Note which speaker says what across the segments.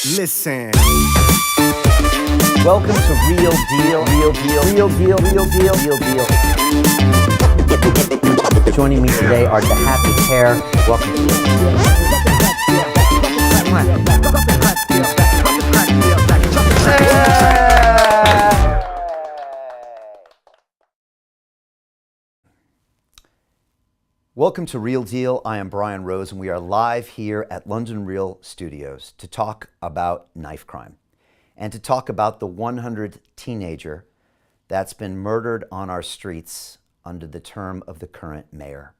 Speaker 1: Listen.
Speaker 2: Welcome to Real Deal, Real Deal, Real Deal, Real Deal, Real Deal. Joining me today are the happy pair. Welcome to Welcome to Real Deal. I am Brian Rose, and we are live here at London Real Studios to talk about knife crime and to talk about the 100th teenager that's been murdered on our streets under the term of the current mayor.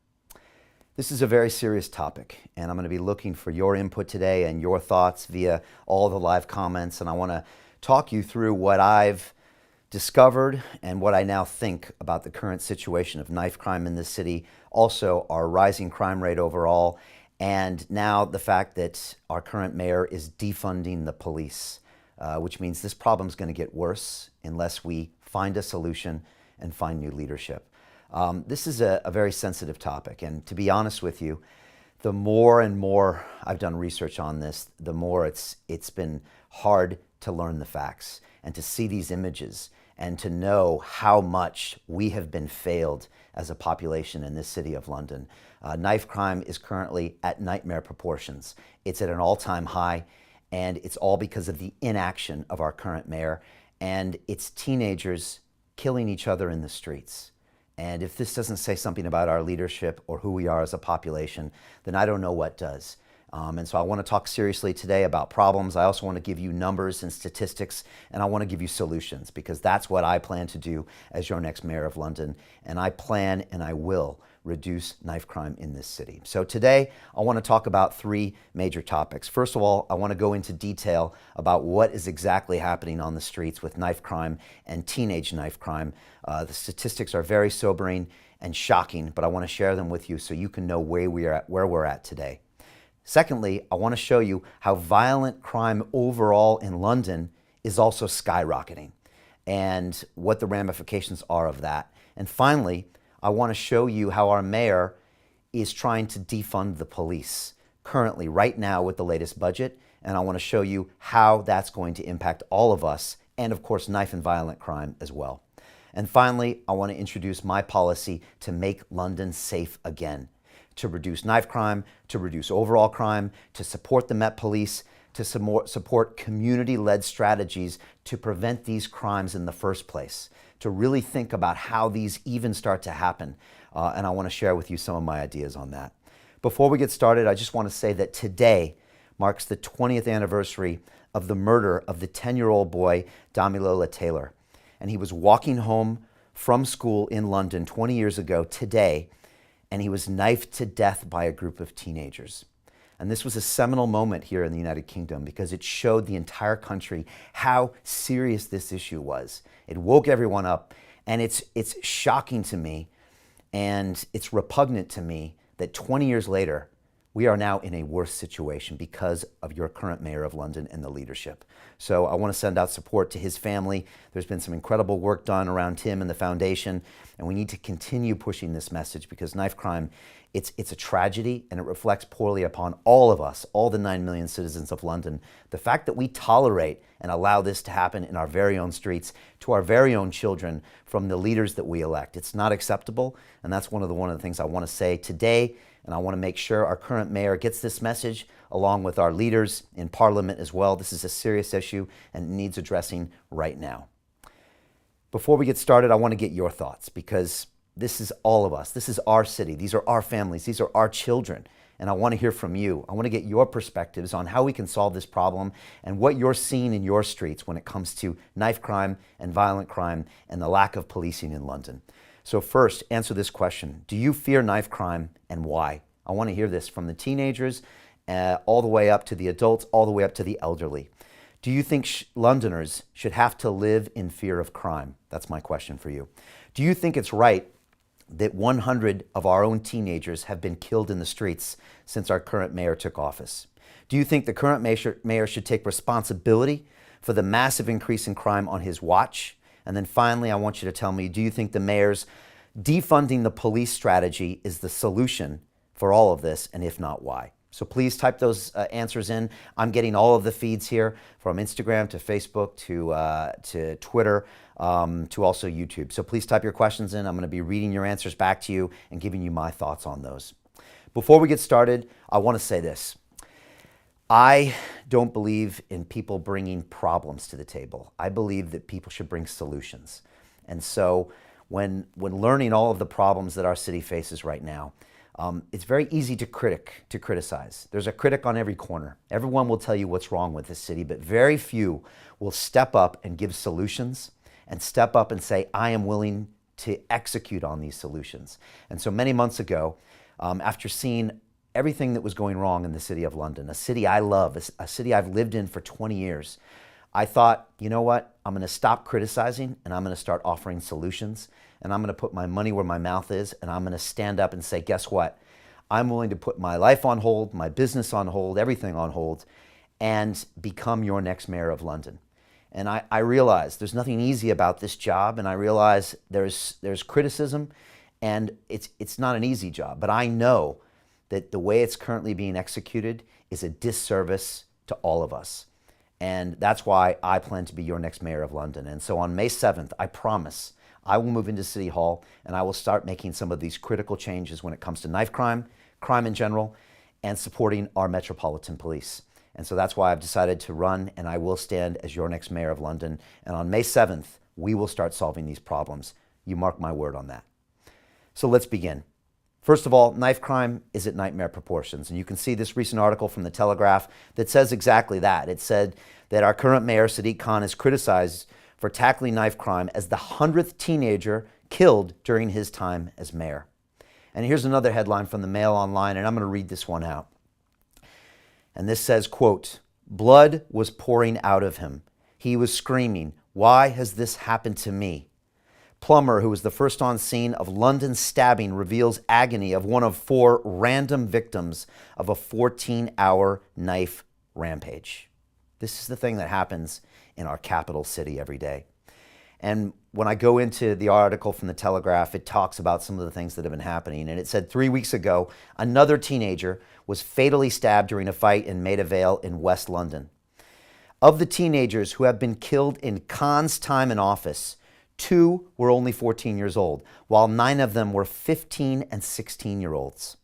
Speaker 2: This is a very serious topic, and I'm going to be looking for your input today and your thoughts via all the live comments, and I want to talk you through what I've discovered and what I now think about the current situation of knife crime in this city, also our rising crime rate overall, and now the fact that our current mayor is defunding the police, which means this problem is going to get worse unless we find a solution and find new leadership. This is a very sensitive topic, and to be honest with you, the more and more I've done research on this, the more it's been hard to learn the facts and to see these images and to know how much we have been failed as a population in this city of London. Knife crime is currently at nightmare proportions. It's at an all-time high, and it's all because of the inaction of our current mayor, and it's teenagers killing each other in the streets. And if this doesn't say something about our leadership or who we are as a population, then I don't know what does. And so I want to talk seriously today about problems. I also want to give you numbers and statistics, and I want to give you solutions, because that's what I plan to do as your next mayor of London. And I plan and I will reduce knife crime in this city. So today I want to talk about three major topics. First of all, I want to go into detail about what is exactly happening on the streets with knife crime and teenage knife crime. The statistics are very sobering and shocking, but I want to share them with you so you can know where we're at today. Secondly, I want to show you how violent crime overall in London is also skyrocketing and what the ramifications are of that. And finally, I want to show you how our mayor is trying to defund the police currently, right now, with the latest budget. And I want to show you how that's going to impact all of us and, of course, knife and violent crime as well. And finally, I want to introduce my policy to make London safe again, to reduce knife crime, to reduce overall crime, to support the Met Police, to support community-led strategies to prevent these crimes in the first place, to really think about how these even start to happen. And I want to share with you some of my ideas on that. Before we get started, I just want to say that today marks the 20th anniversary of the murder of the 10-year-old boy, Damilola Taylor. And he was walking home from school in London 20 years ago today, and he was knifed to death by a group of teenagers. And this was a seminal moment here in the United Kingdom because it showed the entire country how serious this issue was. It woke everyone up, and it's shocking to me, and it's repugnant to me that 20 years later, we are now in a worse situation because of your current mayor of London and the leadership. So I want to send out support to his family. There's been some incredible work done around him and the foundation, and we need to continue pushing this message because knife crime, it's a tragedy, and it reflects poorly upon all of us, all the 9 million citizens of London. The fact that we tolerate and allow this to happen in our very own streets to our very own children from the leaders that we elect, it's not acceptable, and that's one of the things I want to say today. And I want to make sure our current mayor gets this message along with our leaders in Parliament as well. This is a serious issue and it needs addressing right now. Before we get started, I want to get your thoughts because this is all of us. This is our city. These are our families. These are our children. And I want to hear from you. I want to get your perspectives on how we can solve this problem and what you're seeing in your streets when it comes to knife crime and violent crime and the lack of policing in London. So first, answer this question. Do you fear knife crime and why? I want to hear this from the teenagers all the way up to the adults, all the way up to the elderly. Do you think Londoners should have to live in fear of crime? That's my question for you. Do you think it's right that 100 of our own teenagers have been killed in the streets since our current mayor took office? Do you think the current mayor should take responsibility for the massive increase in crime on his watch? And then finally, I want you to tell me, do you think the mayor's defunding the police strategy is the solution for all of this, and if not, why? So please type those answers in. I'm getting all of the feeds here from Instagram to Facebook to Twitter to also YouTube. So please type your questions in. I'm going to be reading your answers back to you and giving you my thoughts on those. Before we get started, I want to say this. I don't believe in people bringing problems to the table. I believe that people should bring solutions. And so when learning all of the problems that our city faces right now, it's very easy to criticize. There's a critic on every corner. Everyone will tell you what's wrong with this city, but very few will step up and give solutions and step up and say, I am willing to execute on these solutions. And so many months ago, after seeing everything that was going wrong in the city of London, a city I love, a city I've lived in for 20 years, I thought, you know what? I'm going to stop criticizing and I'm going to start offering solutions, and I'm going to put my money where my mouth is, and I'm going to stand up and say, guess what? I'm willing to put my life on hold, my business on hold, everything on hold, and become your next mayor of London. And I realize there's nothing easy about this job, and I realize there's criticism, and it's not an easy job, but I know that the way it's currently being executed is a disservice to all of us. And that's why I plan to be your next mayor of London. And so on May 7th, I promise I will move into City Hall and I will start making some of these critical changes when it comes to knife crime, crime in general, and supporting our Metropolitan Police. And so that's why I've decided to run, and I will stand as your next mayor of London. And on May 7th, we will start solving these problems. You mark my word on that. So let's begin. First of all, knife crime is at nightmare proportions. And you can see this recent article from The Telegraph that says exactly that. It said that our current mayor, Sadiq Khan, is criticized for tackling knife crime as the 100th teenager killed during his time as mayor. And here's another headline from the Mail Online, and I'm going to read this one out. And this says, quote, "Blood was pouring out of him. He was screaming, 'Why has this happened to me?' Plumber, who was the first on scene of London's stabbing, reveals agony of one of 4 random victims of a 14-hour knife rampage." This is the thing that happens in our capital city every day. And when I go into the article from The Telegraph, it talks about some of the things that have been happening. And it said 3 weeks ago, another teenager was fatally stabbed during a fight in Maida Vale in West London. Of the teenagers who have been killed in Khan's time in office, 2 were only 14 years old, while 9 of them were 15 and 16-year-olds.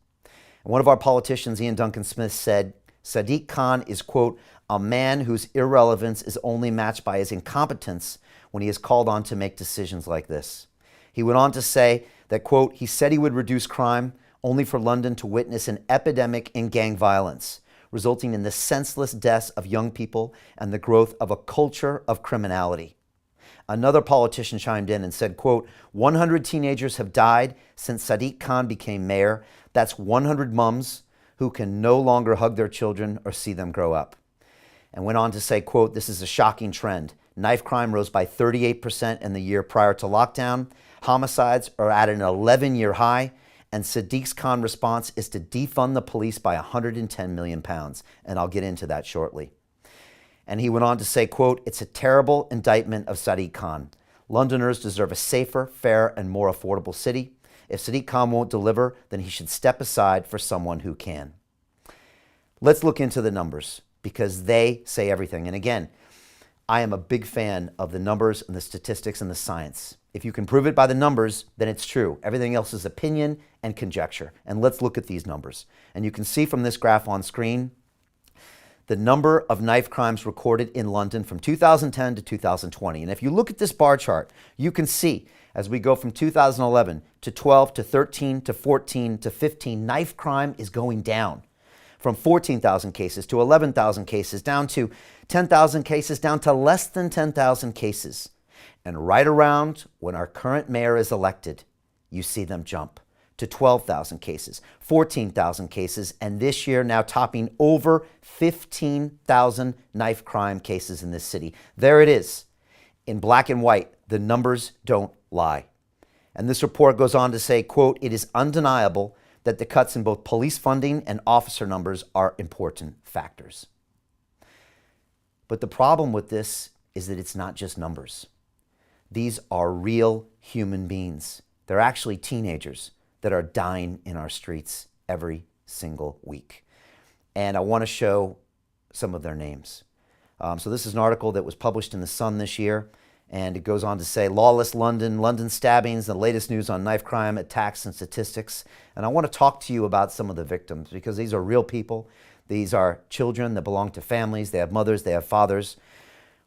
Speaker 2: And one of our politicians, Ian Duncan Smith, said, Sadiq Khan is, quote, "a man whose irrelevance is only matched by his incompetence when he is called on to make decisions like this." He went on to say that, quote, "he said he would reduce crime only for London to witness an epidemic in gang violence, resulting in the senseless deaths of young people and the growth of a culture of criminality." Another politician chimed in and said, quote, 100 teenagers have died since Sadiq Khan became mayor. That's 100 mums who can no longer hug their children or see them grow up." And went on to say, quote, "This is a shocking trend. Knife crime rose by 38% in the year prior to lockdown. Homicides are at an 11-year high. And Sadiq Khan's response is to defund the police by £110 million. And I'll get into that shortly. And he went on to say, quote, "It's a terrible indictment of Sadiq Khan. Londoners deserve a safer, fair, and more affordable city. If Sadiq Khan won't deliver, then he should step aside for someone who can." Let's look into the numbers, because they say everything. And again, I am a big fan of the numbers and the statistics and the science. If you can prove it by the numbers, then it's true. Everything else is opinion and conjecture. And let's look at these numbers. And you can see from this graph on screen the number of knife crimes recorded in London from 2010 to 2020. And if you look at this bar chart, you can see as we go from 2011 to 12 to 13 to 14 to 15, knife crime is going down. From 14,000 cases to 11,000 cases, down to 10,000 cases, down to less than 10,000 cases. And right around when our current mayor is elected, you see them jump to 12,000 cases, 14,000 cases, and this year now topping over 15,000 knife crime cases in this city. There it is. In black and white, the numbers don't lie. And this report goes on to say, quote, "It is undeniable that the cuts in both police funding and officer numbers are important factors." But the problem with this is that it's not just numbers. These are real human beings. They're actually teenagers that are dying in our streets every single week. and I want to show some of their names. So this is an article that was published in The Sun this year, and it goes on to say, lawless London, London stabbings, the latest news on knife crime, attacks, and statistics. And I want to talk to you about some of the victims, because these are real people. These are children that belong to families. They have mothers, they have fathers.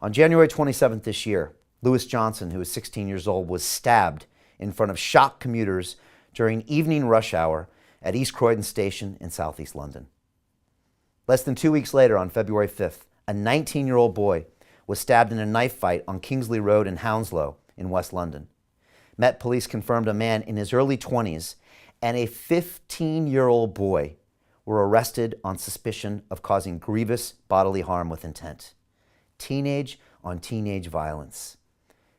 Speaker 2: On January 27th this year, Lewis Johnson, who was 16 years old, was stabbed in front of shocked commuters during evening rush hour at East Croydon Station in southeast London. Less than 2 weeks later, on February 5th, a 19-year-old boy was stabbed in a knife fight on Kingsley Road in Hounslow in West London. Met Police confirmed a man in his early 20s and a 15-year-old boy were arrested on suspicion of causing grievous bodily harm with intent. Teenage on teenage violence.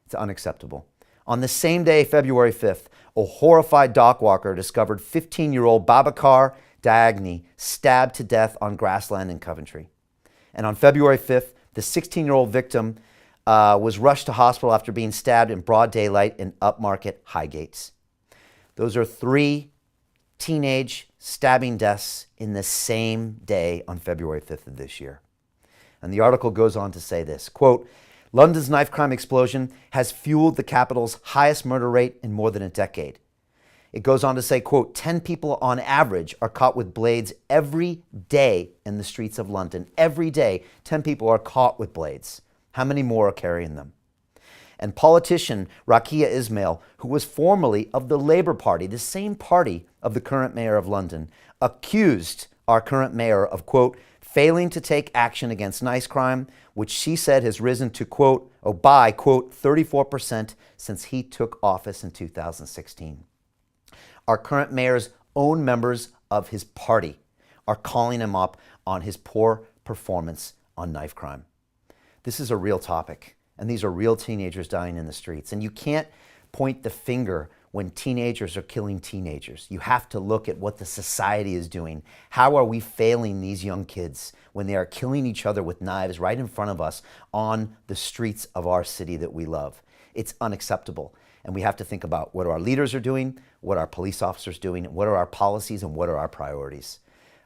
Speaker 2: It's unacceptable. On the same day, February 5th, a horrified dock walker discovered 15-year-old Babakar Diagne stabbed to death on grassland in Coventry. And on February 5th, the 16-year-old victim was rushed to hospital after being stabbed in broad daylight in upmarket Highgates. Those are 3 teenage stabbing deaths in the same day on February 5th of this year. And the article goes on to say this, quote, London's knife crime explosion has fueled the capital's highest murder rate in more than a decade. It goes on to say, quote, 10 people on average are caught with blades every day in the streets of London. Every day, 10 people are caught with blades. How many more are carrying them? And politician Rakia Ismail, who was formerly of the Labour Party, the same party of the current mayor of London, accused our current mayor of, quote, failing to take action against knife crime, which she said has risen to, quote, by, quote, 34% since he took office in 2016. Our current mayor's own members of his party are calling him up on his poor performance on knife crime. This is a real topic, and these are real teenagers dying in the streets. And you can't point the finger when teenagers are killing teenagers. You have to look at what the society is doing. How are we failing these young kids when they are killing each other with knives right in front of us on the streets of our city that we love? It's unacceptable. And we have to think about what our leaders are doing, what our police officers are doing, what are our policies, and what are our priorities.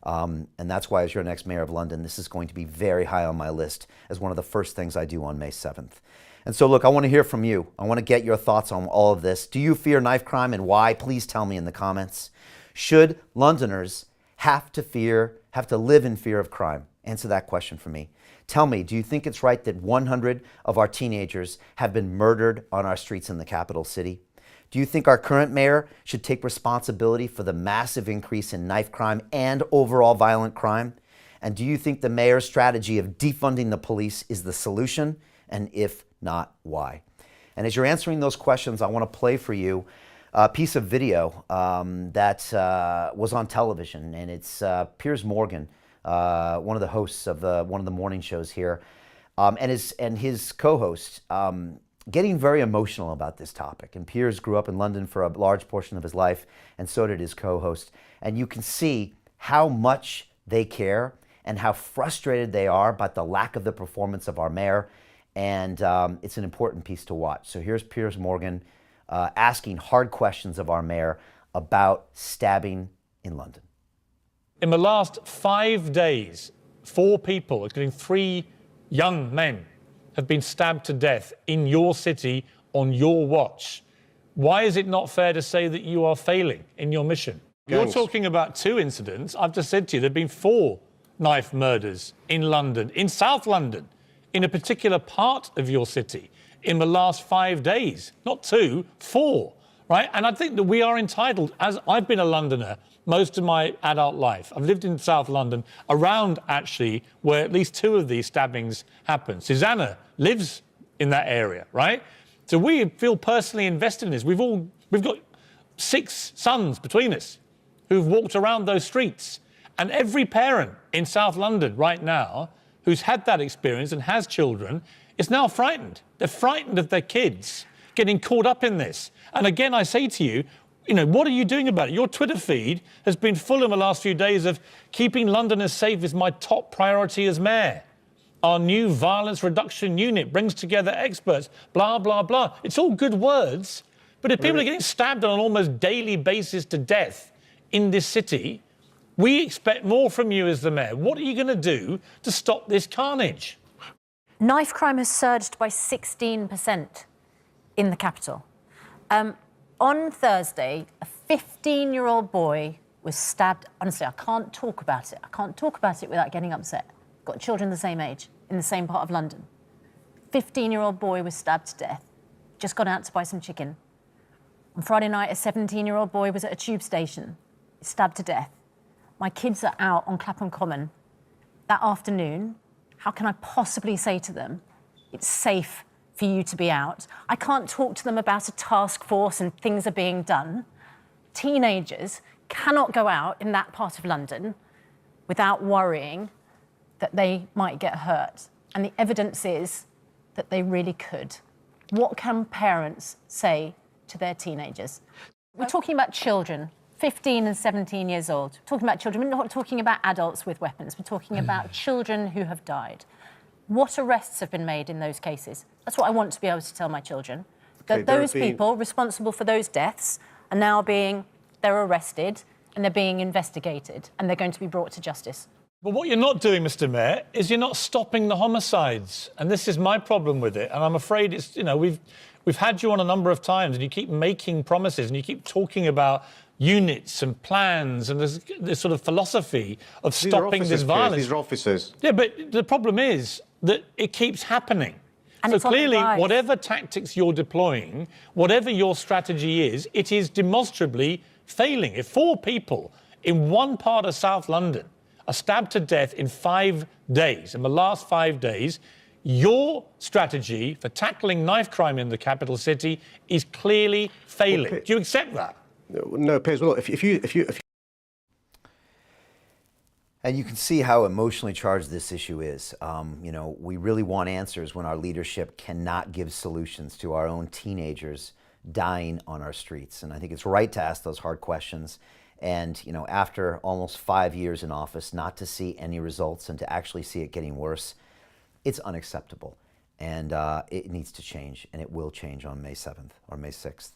Speaker 2: And that's why, as your next mayor of London, this is going to be very high on my list as one of the first things I do on May 7th. And so, look, I want to hear from you. I want to get your thoughts on all of this. Do you fear knife crime, and why? Please tell me in the comments. Should Londoners have to live in fear of crime? Answer that question for me. Tell me, do you think it's right that 100 of our teenagers have been murdered on our streets in the capital city? Do you think our current mayor should take responsibility for the massive increase in knife crime and overall violent crime? And do you think the mayor's strategy of defunding the police is the solution? And if not, why? And as you're answering those questions, I want to play for you a piece of video that was on television, and it's Piers Morgan, one of the hosts of one of the morning shows here, and his co-host, getting very emotional about this topic. And Piers grew up in London for a large portion of his life, and so did his co-host. And you can see how much they care and how frustrated they are about the lack of the performance of our mayor. And it's an important piece to watch. So here's Piers Morgan asking hard questions of our mayor about stabbing in London.
Speaker 1: In the last 5 days, 4 people, including 3 young men, have been stabbed to death in your city on your watch. Why is it not fair to say that you are failing in your mission? You're talking about 2 incidents. I've just said to you there have been 4 knife murders in London, in South London, in a particular part of your city in the last 5 days. Not 2, 4, right? And I think that we are entitled, as I've been a Londoner most of my adult life. I've lived in South London, around actually where at least 2 of these stabbings happened. Susanna lives in that area, right? So we feel personally invested in this. We've got 6 sons between us who've walked around those streets. And every parent in South London right now who's had that experience and has children is now frightened. They're frightened of their kids getting caught up in this. And again, I say to you, what are you doing about it? Your Twitter feed has been full in the last few days of keeping Londoners safe is my top priority as mayor. Our new violence reduction unit brings together experts, blah, blah, blah. It's all good words, but if people are getting stabbed on an almost daily basis to death in this city, We expect more from you as the mayor. What are you going to do to stop this carnage?
Speaker 3: Knife crime has surged by 16% in the capital. On Thursday, a 15-year-old boy was stabbed. Honestly, I can't talk about it. I can't talk about it without getting upset. Got children the same age, in the same part of London. 15-year-old boy was stabbed to death. Just gone out to buy some chicken. On Friday night, a 17-year-old boy was at a tube station, stabbed to death. My kids are out on Clapham Common that afternoon. How can I possibly say to them, it's safe for you to be out? I can't talk to them about a task force and things are being done. Teenagers cannot go out in that part of London without worrying that they might get hurt. And the evidence is that they really could. What can parents say to their teenagers? We're talking about children, 15 and 17 years old. We're talking about children. We're not talking about adults with weapons. We're talking about children who have died. What arrests have been made in those cases? That's what I want to be able to tell my children. That those people responsible for those deaths are now they're arrested and they're being investigated and they're going to be brought to justice.
Speaker 1: But what you're not doing, Mr. Mayor, is you're not stopping the homicides. And this is my problem with it. And I'm afraid it's, we've had you on a number of times and you keep making promises and you keep talking about units and plans and there's this sort of philosophy of stopping this violence.
Speaker 4: These are officers.
Speaker 1: Yeah, but the problem is that it keeps happening.
Speaker 3: And
Speaker 1: so clearly, whatever tactics you're deploying, whatever your strategy is, it is demonstrably failing. If 4 people in one part of South London are stabbed to death in 5 days, in the last 5 days, your strategy for tackling knife crime in the capital city is clearly failing. Do you accept that?
Speaker 4: No, Piers. Well, if you
Speaker 2: And you can see how emotionally charged this issue is. We really want answers when our leadership cannot give solutions to our own teenagers dying on our streets. And I think it's right to ask those hard questions. And, after almost 5 years in office, not to see any results and to actually see it getting worse, it's unacceptable. And it needs to change, and it will change on May 7th or May 6th.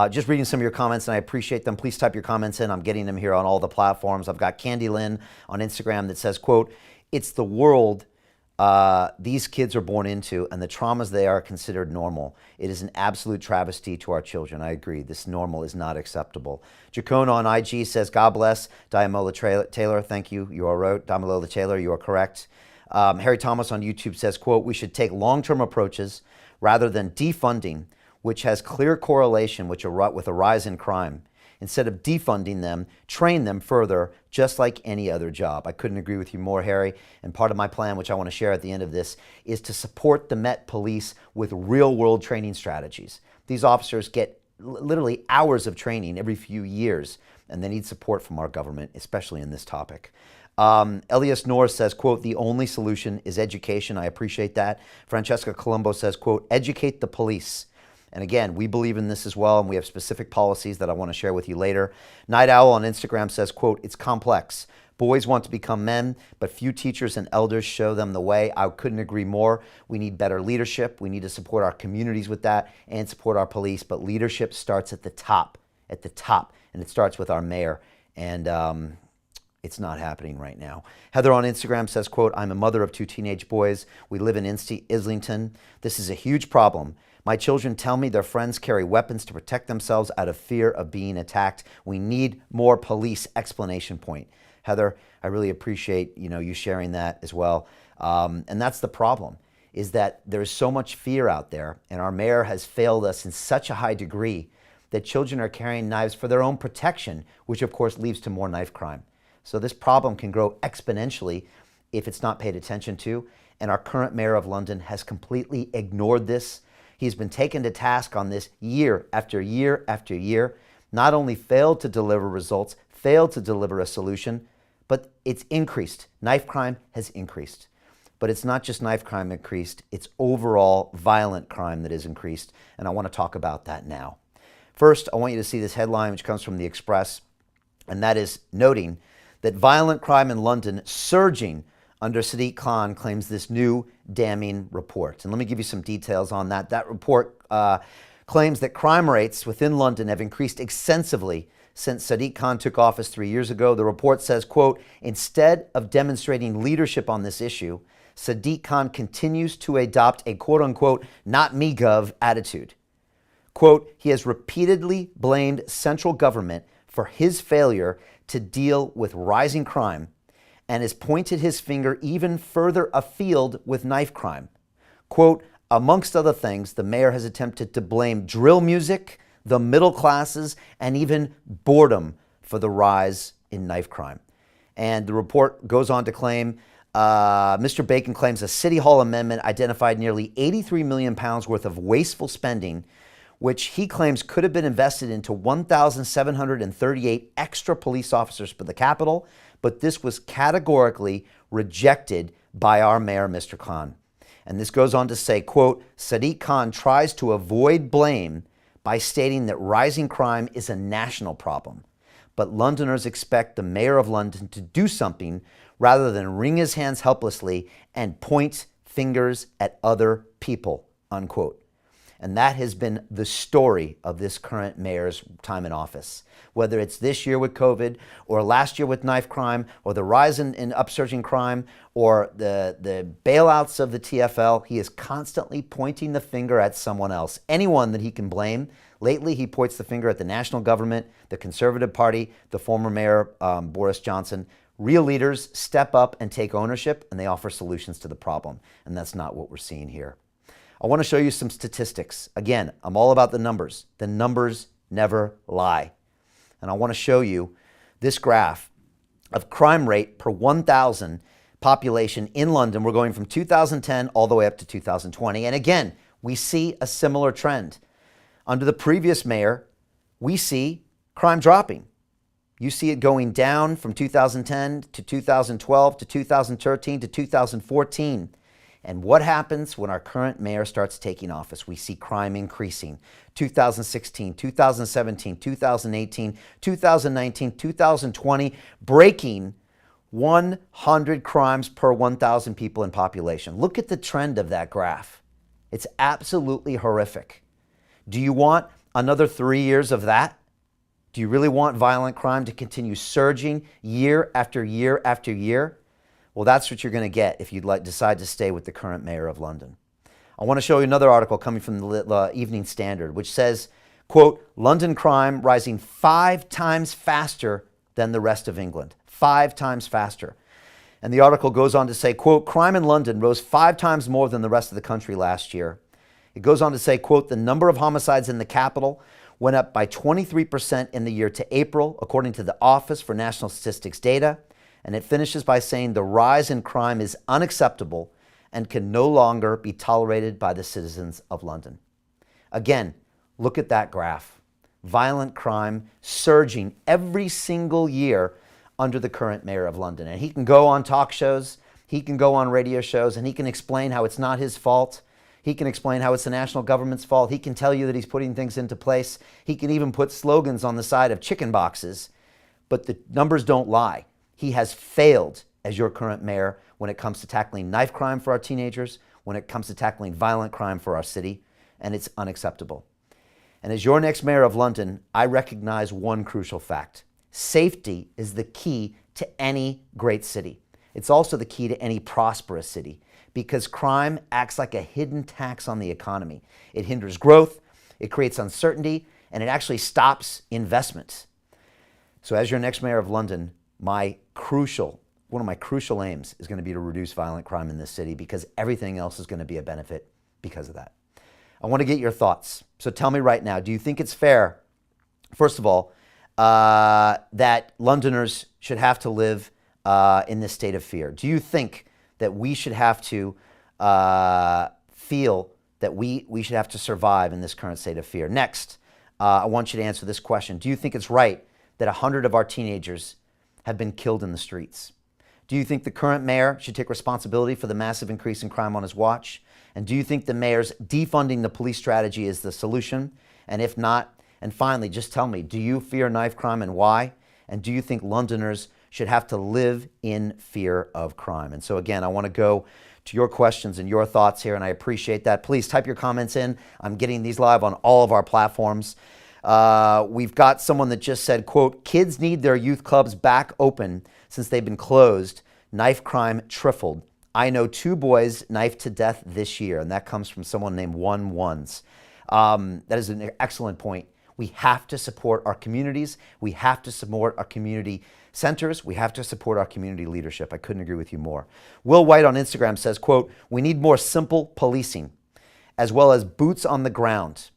Speaker 2: Just reading some of your comments, and I appreciate them. Please type your comments in. I'm getting them here on all the platforms. I've got Candy Lynn on Instagram that says, quote, "It's the world these kids are born into and the traumas they are considered normal. It is an absolute travesty to our children." I agree. This normal is not acceptable. Jacona on IG says, "God bless Diamola Taylor." Thank you. You are right. Diamola Taylor, you are correct. Harry Thomas on YouTube says, quote, "We should take long-term approaches rather than defunding, which has clear correlation with a rise in crime. Instead of defunding them, train them further, just like any other job." I couldn't agree with you more, Harry. And part of my plan, which I want to share at the end of this, is to support the Met Police with real-world training strategies. These officers get literally hours of training every few years, and they need support from our government, especially in this topic. Elias Norris says, quote, "The only solution is education." I appreciate that. Francesca Colombo says, quote, "Educate the police." And again, we believe in this as well, and we have specific policies that I want to share with you later. Night Owl on Instagram says, quote, "It's complex. Boys want to become men, but few teachers and elders show them the way." I couldn't agree more. We need better leadership. We need to support our communities with that and support our police. But leadership starts at the top, and it starts with our mayor. And it's not happening right now. Heather on Instagram says, quote, "I'm a mother of 2 teenage boys. We live in Islington. This is a huge problem. My children tell me their friends carry weapons to protect themselves out of fear of being attacked. We need more police!" Explanation point. Heather, I really appreciate you sharing that as well. And that's the problem, is that there's so much fear out there, and our mayor has failed us in such a high degree that children are carrying knives for their own protection, which of course leads to more knife crime. So this problem can grow exponentially if it's not paid attention to. And our current mayor of London has completely ignored this. He's been taken to task on this year after year after year, not only failed to deliver results, failed to deliver a solution, but it's increased. Knife crime has increased. But it's not just knife crime increased, it's overall violent crime that has increased. And I want to talk about that now. First, I want you to see this headline, which comes from The Express, and that is noting that violent crime in London surging under Sadiq Khan, claims this new damning report. And let me give you some details on that. That report claims that crime rates within London have increased extensively since Sadiq Khan took office 3 years ago. The report says, quote, instead of demonstrating leadership on this issue, Sadiq Khan continues to adopt a quote-unquote not me gov attitude. Quote, he has repeatedly blamed central government for his failure to deal with rising crime and has pointed his finger even further afield with knife crime. Quote, amongst other things, the mayor has attempted to blame drill music, the middle classes, and even boredom for the rise in knife crime. And the report goes on to claim, Mr. Bacon claims a City Hall amendment identified nearly £83 million worth of wasteful spending, which he claims could have been invested into 1,738 extra police officers for the capital, but this was categorically rejected by our mayor, Mr. Khan. And this goes on to say, quote, Sadiq Khan tries to avoid blame by stating that rising crime is a national problem. But Londoners expect the mayor of London to do something rather than wring his hands helplessly and point fingers at other people, unquote. And that has been the story of this current mayor's time in office. Whether it's this year with COVID, or last year with knife crime, or the rise in upsurging crime, or the bailouts of the TfL, he is constantly pointing the finger at someone else, anyone that he can blame. Lately, he points the finger at the national government, the Conservative Party, the former mayor, Boris Johnson. Real leaders step up and take ownership, and they offer solutions to the problem. And that's not what we're seeing here. I want to show you some statistics. Again, I'm all about the numbers. The numbers never lie. And I want to show you this graph of crime rate per 1,000 population in London. We're going from 2010 all the way up to 2020. And again, we see a similar trend. Under the previous mayor, we see crime dropping. You see it going down from 2010 to 2012 to 2013 to 2014. And what happens when our current mayor starts taking office? We see crime increasing. 2016, 2017, 2018, 2019, 2020, breaking 100 crimes per 1,000 people in population. Look at the trend of that graph. It's absolutely horrific. Do you want another 3 years of that? Do you really want violent crime to continue surging year after year after year? Well, that's what you're going to get if you decide to stay with the current mayor of London. I want to show you another article coming from the Evening Standard, which says, quote, London crime rising 5 times faster than the rest of England. 5 times faster. And the article goes on to say, quote, crime in London rose 5 times more than the rest of the country last year. It goes on to say, quote, the number of homicides in the capital went up by 23% in the year to April, according to the Office for National Statistics data. And it finishes by saying the rise in crime is unacceptable and can no longer be tolerated by the citizens of London. Again, look at that graph. Violent crime surging every single year under the current mayor of London. And he can go on talk shows, he can go on radio shows, and he can explain how it's not his fault. He can explain how it's the national government's fault. He can tell you that he's putting things into place. He can even put slogans on the side of chicken boxes. But the numbers don't lie. He has failed as your current mayor when it comes to tackling knife crime for our teenagers, when it comes to tackling violent crime for our city, and it's unacceptable. And as your next mayor of London, I recognize one crucial fact. Safety is the key to any great city. It's also the key to any prosperous city because crime acts like a hidden tax on the economy. It hinders growth, it creates uncertainty, and it actually stops investment. So as your next mayor of London, one of my crucial aims is going to be to reduce violent crime in this city because everything else is going to be a benefit because of that. I want to get your thoughts. So tell me right now, do you think it's fair, first of all, that Londoners should have to live in this state of fear? Do you think that we should have to feel that we should have to survive in this current state of fear? Next, I want you to answer this question. Do you think it's right that 100 of our teenagers have been killed in the streets? Do you think the current mayor should take responsibility for the massive increase in crime on his watch? And do you think the mayor's defunding the police strategy is the solution? And if not, and finally, just tell me, do you fear knife crime and why? And do you think Londoners should have to live in fear of crime? And so again, I want to go to your questions and your thoughts here, and I appreciate that. Please type your comments in. I'm getting these live on all of our platforms. We've got someone that just said, quote, kids need their youth clubs back open since they've been closed. Knife crime tripled. I know 2 boys knifed to death this year, and that comes from someone named One Ones. That is an excellent point. We have to support our communities. We have to support our community centers. We have to support our community leadership. I couldn't agree with you more. Will White on Instagram says, quote, we need more simple policing as well as boots on the ground.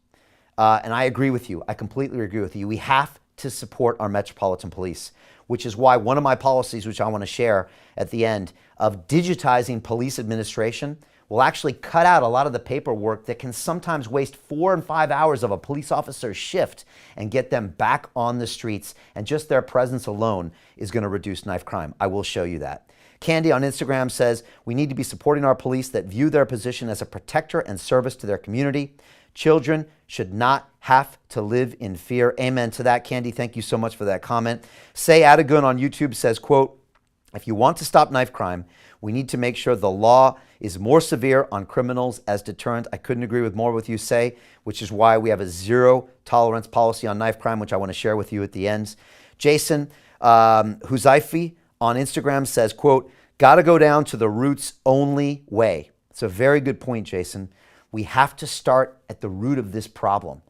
Speaker 2: And I agree with you. I completely agree with you. We have to support our Metropolitan Police, which is why one of my policies, which I want to share at the end, of digitizing police administration will actually cut out a lot of the paperwork that can sometimes waste 4 and 5 hours of a police officer's shift and get them back on the streets. And just their presence alone is going to reduce knife crime. I will show you that. Candy on Instagram says, we need to be supporting our police that view their position as a protector and service to their community. Children should not have to live in fear. Amen to that, Candy. Thank you so much for that comment. Say Adagun on YouTube says, quote, if you want to stop knife crime, we need to make sure the law is more severe on criminals as deterrent. I couldn't agree with more with you, Say, which is why we have a 0 tolerance policy on knife crime, which I want to share with you at the end. Jason Huzaifi on Instagram says, quote, gotta go down to the roots only way. It's a very good point, Jason. We have to start at the root of this problem.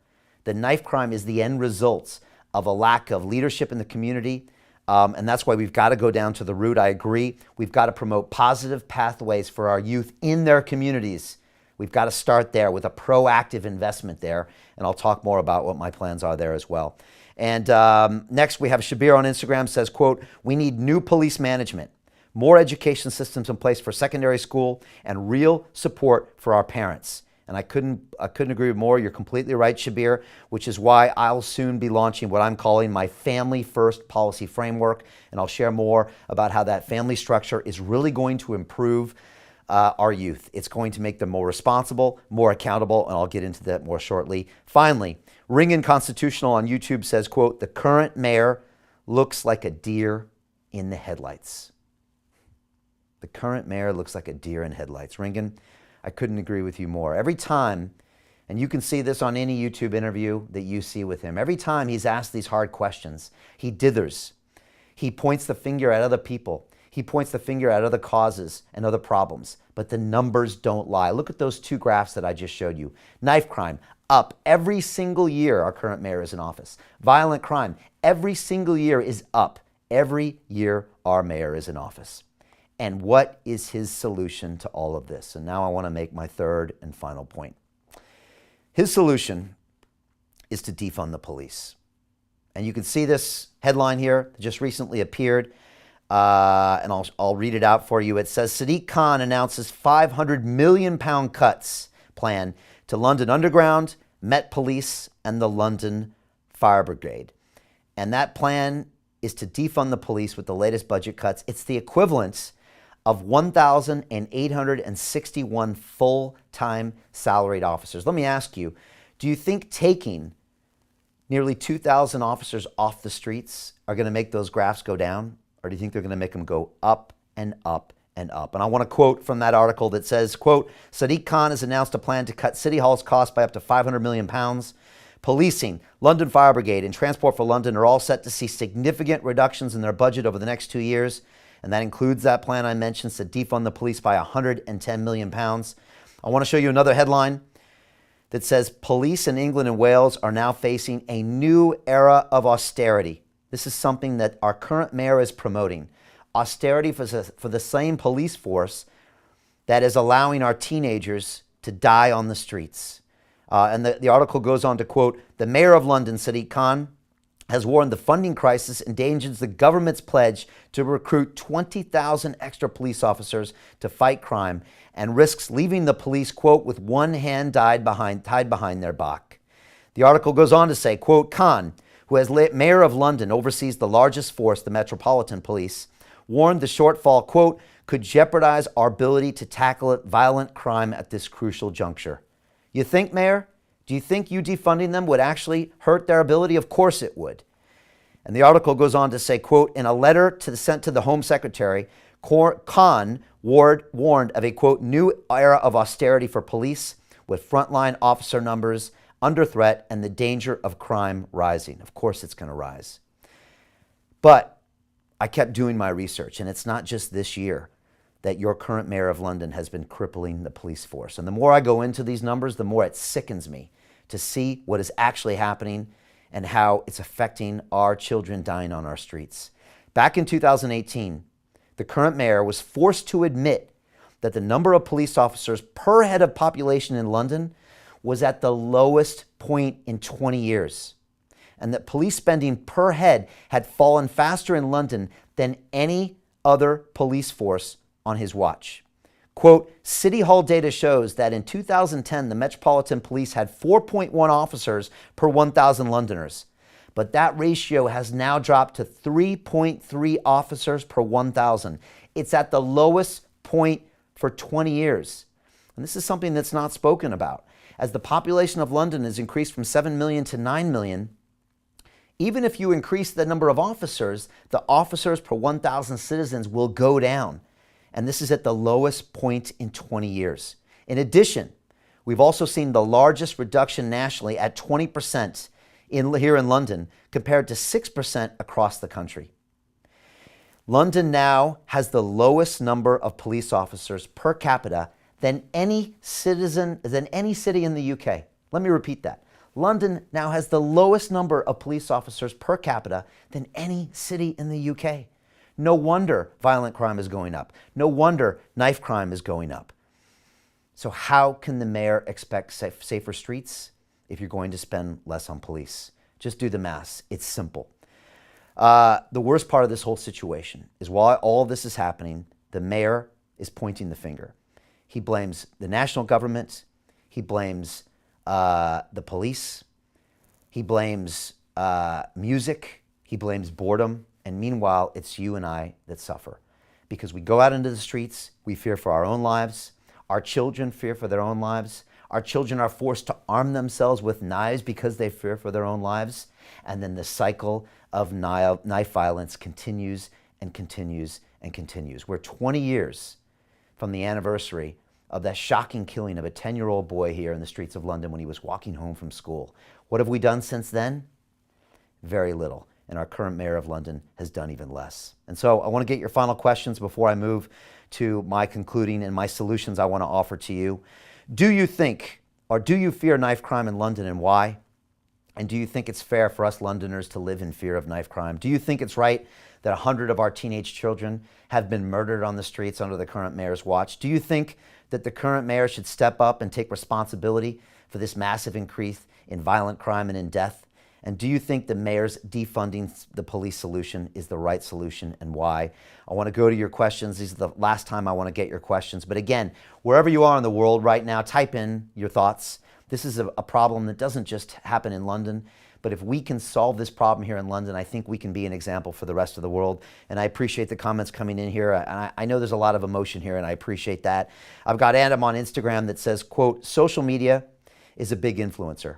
Speaker 2: The knife crime is the end results of a lack of leadership in the community. And that's why we've got to go down to the root. I agree. We've got to promote positive pathways for our youth in their communities. We've got to start there with a proactive investment there. And I'll talk more about what my plans are there as well. And next we have Shabir on Instagram says, quote, we need new police management, more education systems in place for secondary school, and real support for our parents. And I couldn't agree more. You're completely right, Shabir, which is why I'll soon be launching what I'm calling my Family First Policy Framework. And I'll share more about how that family structure is really going to improve our youth. It's going to make them more responsible, more accountable, and I'll get into that more shortly. Finally, Ringen Constitutional on YouTube says, quote, the current mayor looks like a deer in the headlights. The current mayor looks like a deer in headlights. Ringen, I couldn't agree with you more. Every time, and you can see this on any YouTube interview that you see with him, every time he's asked these hard questions, he dithers. He points the finger at other people. He points the finger at other causes and other problems, but the numbers don't lie. Look at those 2 graphs that I just showed you. Knife crime, up every single year our current mayor is in office. Violent crime, every single year is up. Every year our mayor is in office. And what is his solution to all of this? And now I want to make my third and final point. His solution is to defund the police. And you can see this headline here that just recently appeared. And I'll read it out for you. It says, Sadiq Khan announces £500 million cuts plan to London Underground, Met Police, and the London Fire Brigade. And that plan is to defund the police with the latest budget cuts. It's the equivalent of 1,861 full-time salaried officers. Let me ask you, do you think taking nearly 2,000 officers off the streets are going to make those graphs go down? Or do you think they're going to make them go up and up and up? And I want to quote from that article that says, quote, Sadiq Khan has announced a plan to cut City Hall's costs by up to £500 million. Policing, London Fire Brigade, and Transport for London are all set to see significant reductions in their budget over the next 2 years. And that includes that plan I mentioned to defund the police by £110 million. I want to show you another headline that says police in England and Wales are now facing a new era of austerity. This is something that our current mayor is promoting. Austerity for the same police force that is allowing our teenagers to die on the streets. And the article goes on to quote, the mayor of London, Sadiq Khan, has warned the funding crisis endangers the government's pledge to recruit 20,000 extra police officers to fight crime and risks leaving the police, quote, with one hand tied behind their back. The article goes on to say, quote, Khan, who as mayor of London oversees the largest force, the Metropolitan Police, warned the shortfall, quote, could jeopardize our ability to tackle violent crime at this crucial juncture. You think, Mayor? Do you think you defunding them would actually hurt their ability? Of course it would. And the article goes on to say, quote, in a letter sent to the Home Secretary, Khan warned of a, quote, new era of austerity for police with frontline officer numbers under threat, and the danger of crime rising. Of course it's going to rise. But I kept doing my research, and it's not just this year that your current mayor of London has been crippling the police force. And the more I go into these numbers, the more it sickens me to see what is actually happening and how it's affecting our children dying on our streets. Back in 2018, the current mayor was forced to admit that the number of police officers per head of population in London was at the lowest point in 20 years, and that police spending per head had fallen faster in London than any other police force on his watch. Quote, City Hall data shows that in 2010, the Metropolitan Police had 4.1 officers per 1,000 Londoners. But that ratio has now dropped to 3.3 officers per 1,000. It's at the lowest point for 20 years. And this is something that's not spoken about. As the population of London has increased from 7 million to 9 million, even if you increase the number of officers, the officers per 1,000 citizens will go down. And this is at the lowest point in 20 years. In addition, we've also seen the largest reduction nationally at 20% here in London compared to 6% across the country. London now has the lowest number of police officers per capita than any city in the UK. Let me repeat that. London now has the lowest number of police officers per capita than any city in the UK. No wonder violent crime is going up. No wonder knife crime is going up. So how can the mayor expect safer streets if you're going to spend less on police? Just do the math. It's simple. The worst part of this whole situation is while all of this is happening, the mayor is pointing the finger. He blames the national government. He blames the police. He blames music. He blames boredom. And meanwhile, it's you and I that suffer because we go out into the streets, we fear for our own lives. Our children fear for their own lives. Our children are forced to arm themselves with knives because they fear for their own lives. And then the cycle of knife violence continues and continues and continues. We're 20 years from the anniversary of that shocking killing of a 10-year-old boy here in the streets of London when he was walking home from school. What have we done since then? Very little. And our current mayor of London has done even less. And so I want to get your final questions before I move to my concluding and my solutions I want to offer to you. Do you think, or do you fear knife crime in London, and why? And do you think it's fair for us Londoners to live in fear of knife crime? Do you think it's right that 100 of our teenage children have been murdered on the streets under the current mayor's watch? Do you think that the current mayor should step up and take responsibility for this massive increase in violent crime and in death? And do you think the mayor's defunding the police solution is the right solution, and why? I want to go to your questions. This is the last time I want to get your questions. But again, wherever you are in the world right now, type in your thoughts. This is a problem that doesn't just happen in London, but if we can solve this problem here in London, I think we can be an example for the rest of the world. And I appreciate the comments coming in here. I know there's a lot of emotion here, and I appreciate that. I've got Adam on Instagram that says, quote, social media is a big influencer.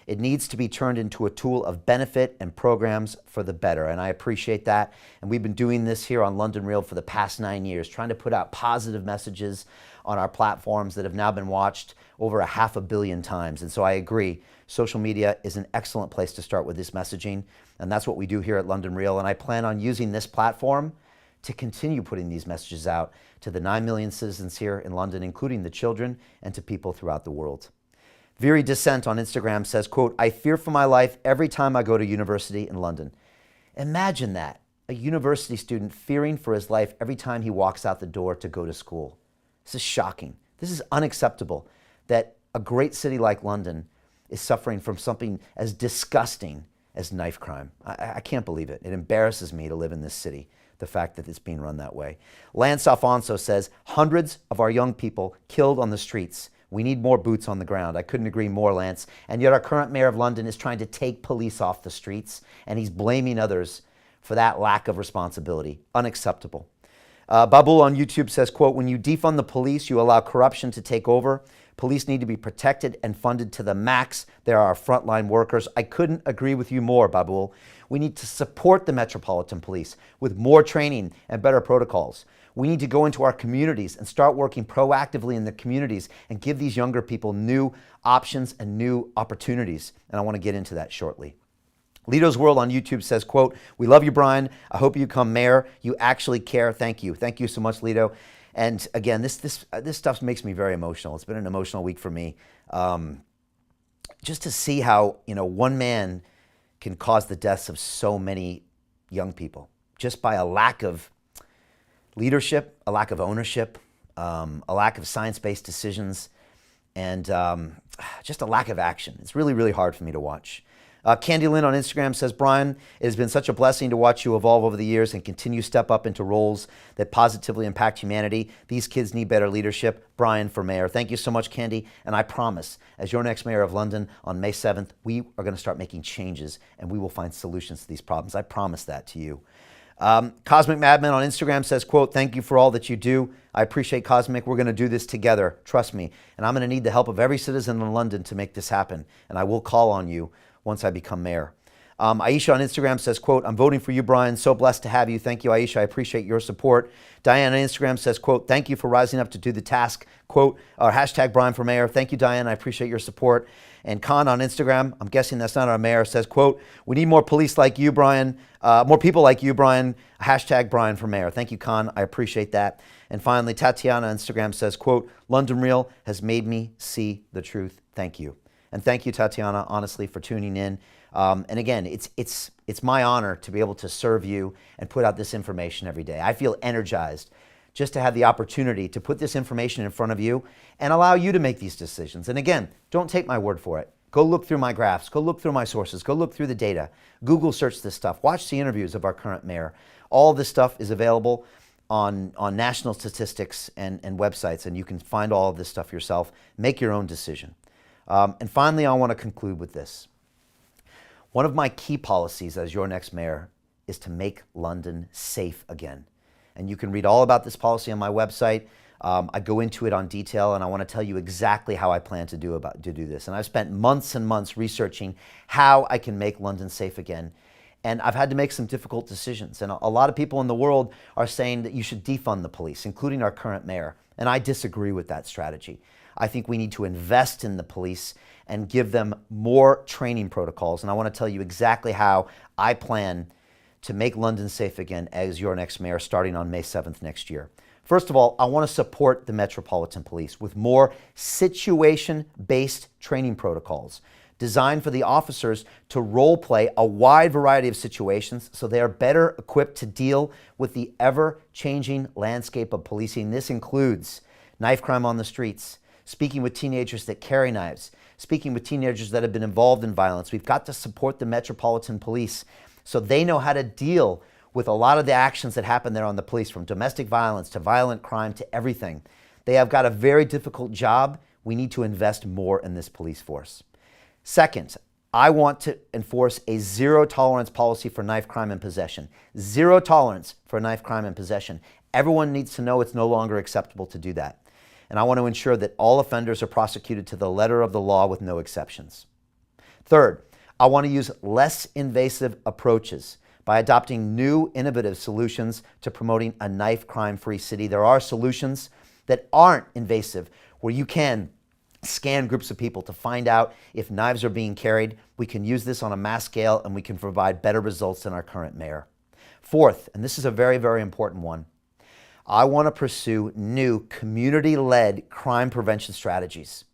Speaker 2: It needs to be turned into a tool of benefit and programs for the better. And I appreciate that. And we've been doing this here on London Real for the past 9 years, trying to put out positive messages on our platforms that have now been watched over 500 million times. And so I agree, social media is an excellent place to start with this messaging. And that's what we do here at London Real. And I plan on using this platform to continue putting these messages out to the 9 million citizens here in London, including the children, and to people throughout the world. Viri Dissent on Instagram says, quote, I fear for my life every time I go to university in London. Imagine that, a university student fearing for his life every time he walks out the door to go to school. This is shocking. This is unacceptable that a great city like London is suffering from something as disgusting as knife crime. I can't believe it. It embarrasses me to live in this city, the fact that it's being run that way. Lance Alfonso says, hundreds of our young people killed on the streets. We need more boots on the ground. I couldn't agree more, Lance. And yet our current mayor of London is trying to take police off the streets, and he's blaming others for that lack of responsibility. Unacceptable. Babul on YouTube says, quote, when you defund the police, you allow corruption to take over. Police need to be protected and funded to the max. They are our frontline workers. I couldn't agree with you more, Babul. We need to support the Metropolitan Police with more training and better protocols. We need to go into our communities and start working proactively in the communities and give these younger people new options and new opportunities. And I want to get into that shortly. Lito's World on YouTube says, quote, "We love you, Brian. I hope you become mayor. You actually care. Thank you. Thank you so much, Lito." And again, this stuff makes me very emotional. It's been an emotional week for me. Just to see how, one man can cause the deaths of so many young people just by a lack of leadership, a lack of ownership, a lack of science-based decisions, and just a lack of action. It's really, really hard for me to watch. Candy Lynn on Instagram says, "Brian, it has been such a blessing to watch you evolve over the years and continue to step up into roles that positively impact humanity. These kids need better leadership. Brian for mayor." Thank you so much, Candy. And I promise, as your next mayor of London on May 7th, we are going to start making changes and we will find solutions to these problems. I promise that to you. Cosmic Madman on Instagram says, quote, "Thank you for all that you do. I appreciate Cosmic. We're going to do this together. Trust me. And I'm going to need the help of every citizen in London to make this happen. And I will call on you once I become mayor." Aisha on Instagram says, quote, "I'm voting for you, Brian. So blessed to have you." Thank you, Aisha. I appreciate your support. Diane on Instagram says, quote, "Thank you for rising up to do the task." Quote, or hashtag Brian for mayor. Thank you, Diane. I appreciate your support. And Khan on Instagram, I'm guessing that's not our mayor, says, quote, "We need more police like you, Brian. More people like you, Brian. Hashtag Brian for mayor." Thank you, Khan. I appreciate that. And finally, Tatiana on Instagram says, quote, "London Real has made me see the truth. Thank you." And thank you, Tatiana, honestly, for tuning in. And again, it's my honor to be able to serve you and put out this information every day. I feel energized just to have the opportunity to put this information in front of you and allow you to make these decisions. And again, don't take my word for it. Go look through my graphs. Go look through my sources. Go look through the data. Google search this stuff. Watch the interviews of our current mayor. All this stuff is available on national statistics and websites, and you can find all of this stuff yourself. Make your own decision. And finally, I want to conclude with this. One of my key policies as your next mayor is to make London safe again. And you can read all about this policy on my website. I go into it on detail, and I want to tell you exactly how I plan to do this. And I've spent months and months researching how I can make London safe again. And I've had to make some difficult decisions. And a lot of people in the world are saying that you should defund the police, including our current mayor. And I disagree with that strategy. I think we need to invest in the police and give them more training protocols. And I want to tell you exactly how I plan to make London safe again as your next mayor starting on May 7th next year. First of all, I want to support the Metropolitan Police with more situation-based training protocols designed for the officers to role play a wide variety of situations so they are better equipped to deal with the ever-changing landscape of policing. This includes knife crime on the streets, speaking with teenagers that carry knives, speaking with teenagers that have been involved in violence. We've got to support the Metropolitan Police so they know how to deal with a lot of the actions that happen there on the police, from domestic violence to violent crime to everything. They have got a very difficult job. We need to invest more in this police force. Second, I want to enforce a zero tolerance policy for knife crime and possession. Zero tolerance for knife crime and possession. Everyone needs to know it's no longer acceptable to do that. And I want to ensure that all offenders are prosecuted to the letter of the law with no exceptions. Third, I want to use less invasive approaches by adopting new innovative solutions to promoting a knife crime-free city. There are solutions that aren't invasive, where you can scan groups of people to find out if knives are being carried. We can use this on a mass scale, and we can provide better results than our current mayor. Fourth, and this is a very, very important one, I want to pursue new community-led crime prevention strategies.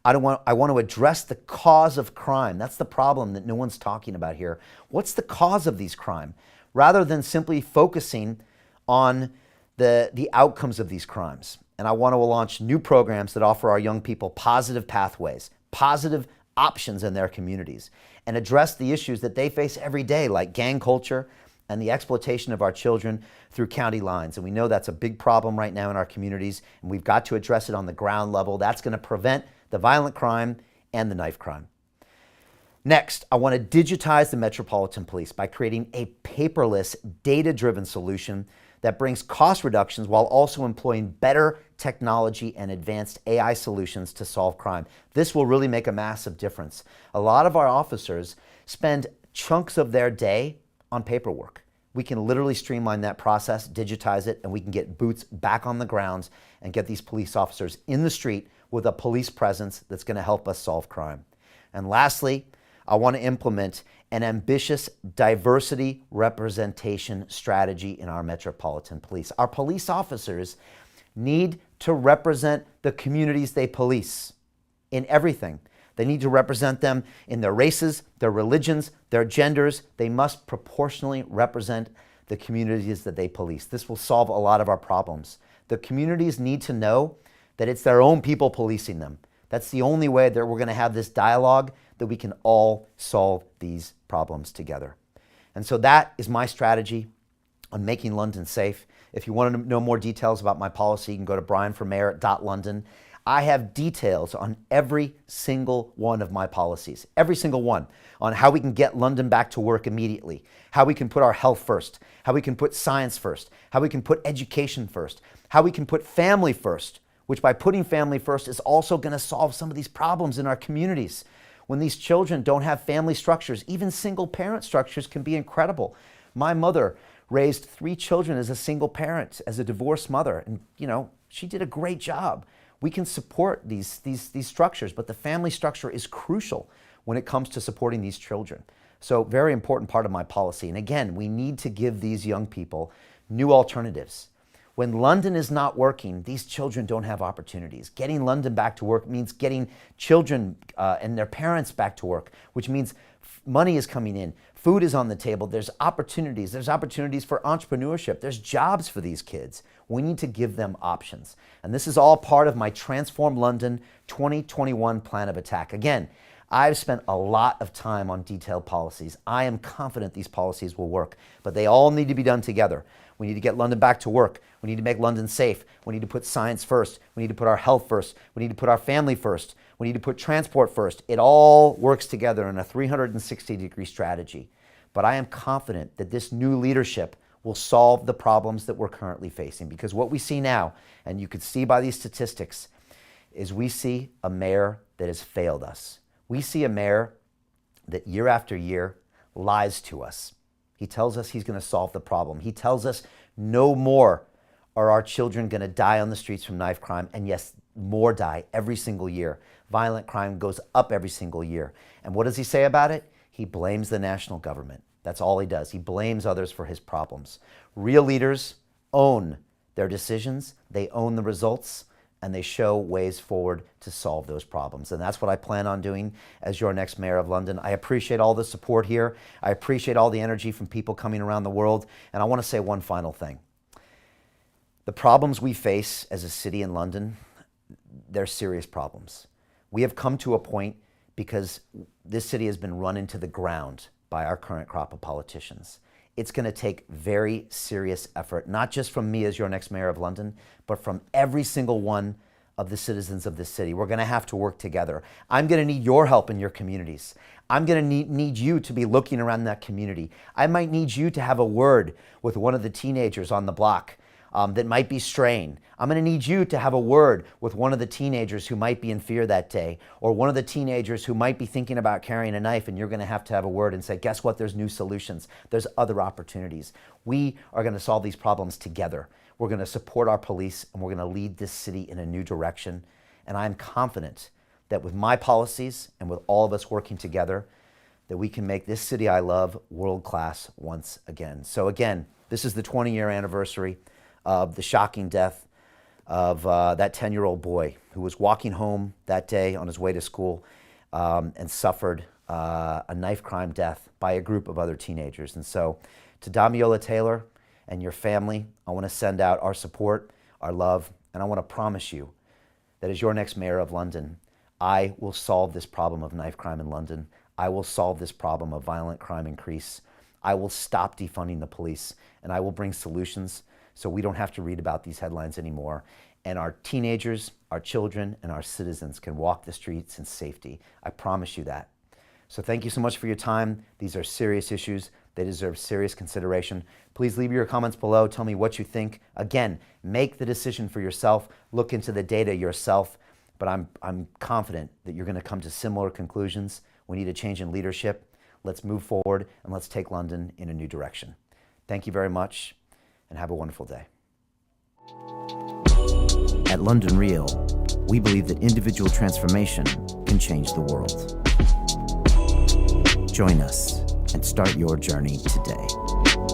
Speaker 2: I want to address the cause of crime. That's the problem that no one's talking about here. What's the cause of these crime? Rather than simply focusing on the outcomes of these crimes. And I want to launch new programs that offer our young people positive pathways, positive options in their communities, and address the issues that they face every day, like gang culture and the exploitation of our children through county lines. And we know that's a big problem right now in our communities, and we've got to address it on the ground level. That's going to prevent the violent crime and the knife crime. Next, I want to digitize the Metropolitan Police by creating a paperless, data-driven solution that brings cost reductions while also employing better technology and advanced AI solutions to solve crime. This will really make a massive difference. A lot of our officers spend chunks of their day on paperwork. we can literally streamline that process, digitize it, and we can get boots back on the ground and get these police officers in the street with a police presence that's going to help us solve crime. And lastly, I want to implement an ambitious diversity representation strategy in our Metropolitan Police. Our police officers need to represent the communities they police in everything. They need to represent them in their races, their religions, their genders. They must proportionally represent the communities that they police. This will solve a lot of our problems. The communities need to know that it's their own people policing them. That's the only way that we're going to have this dialogue, that we can all solve these problems together. And so that is my strategy on making London safe. If you want to know more details about my policy, you can go to brianformayor.london. I have details on every single one of my policies, every single one, on how we can get London back to work immediately, how we can put our health first, how we can put science first, how we can put education first, how we can put family first, which by putting family first is also going to solve some of these problems in our communities. When these children don't have family structures, even single parent structures can be incredible. My mother raised 3 children as a single parent, as a divorced mother, and she did a great job. We can support these structures, but the family structure is crucial when it comes to supporting these children. So very important part of my policy. And again, we need to give these young people new alternatives. When London is not working, these children don't have opportunities. Getting London back to work means getting children and their parents back to work, which means money is coming in, food is on the table, there's opportunities for entrepreneurship, there's jobs for these kids. We need to give them options. And this is all part of my Transform London 2021 plan of attack. Again, I've spent a lot of time on detailed policies. I am confident these policies will work, but they all need to be done together. We need to get London back to work. We need to make London safe. We need to put science first. We need to put our health first. We need to put our family first. We need to put transport first. It all works together in a 360-degree strategy. But I am confident that this new leadership will solve the problems that we're currently facing. Because what we see now, and you could see by these statistics, is we see a mayor that has failed us. We see a mayor that year after year lies to us. He tells us he's going to solve the problem. He tells us no more are our children going to die on the streets from knife crime. And yes, more die every single year. Violent crime goes up every single year. And what does he say about it? He blames the national government. That's all he does. He blames others for his problems. Real leaders own their decisions. They own the results. And they show ways forward to solve those problems. And that's what I plan on doing as your next mayor of London. I appreciate all the support here. I appreciate all the energy from people coming around the world. And I want to say one final thing. The problems we face as a city in London, they're serious problems. We have come to a point because this city has been run into the ground by our current crop of politicians. It's going to take very serious effort, not just from me as your next mayor of London, but from every single one of the citizens of this city. We're going to have to work together. I'm going to need your help in your communities. I'm going to need you to be looking around that community. I might need you to have a word with one of the teenagers on the block that might be straying. I'm going to need you to have a word with one of the teenagers who might be in fear that day, or one of the teenagers who might be thinking about carrying a knife, and you're going to have a word and say, guess what? There's new solutions. There's other opportunities. We are going to solve these problems together. We're going to support our police, and we're going to lead this city in a new direction. And I'm confident that with my policies and with all of us working together, that we can make this city I love world-class once again. So again, this is the 20-year anniversary of the shocking death of that 10-year-old boy who was walking home that day on his way to school and suffered a knife crime death by a group of other teenagers. And so to Damiola Taylor and your family, I want to send out our support, our love, and I want to promise you that as your next mayor of London, I will solve this problem of knife crime in London. I will solve this problem of violent crime increase. I will stop defunding the police, and I will bring solutions so we don't have to read about these headlines anymore. And our teenagers, our children, and our citizens can walk the streets in safety. I promise you that. So thank you so much for your time. These are serious issues. They deserve serious consideration. Please leave your comments below. Tell me what you think. Again, make the decision for yourself. Look into the data yourself. But I'm confident that you're going to come to similar conclusions. We need a change in leadership. Let's move forward and let's take London in a new direction. Thank you very much, and have a wonderful day. At London Real, we believe that individual transformation can change the world. Join us and start your journey today.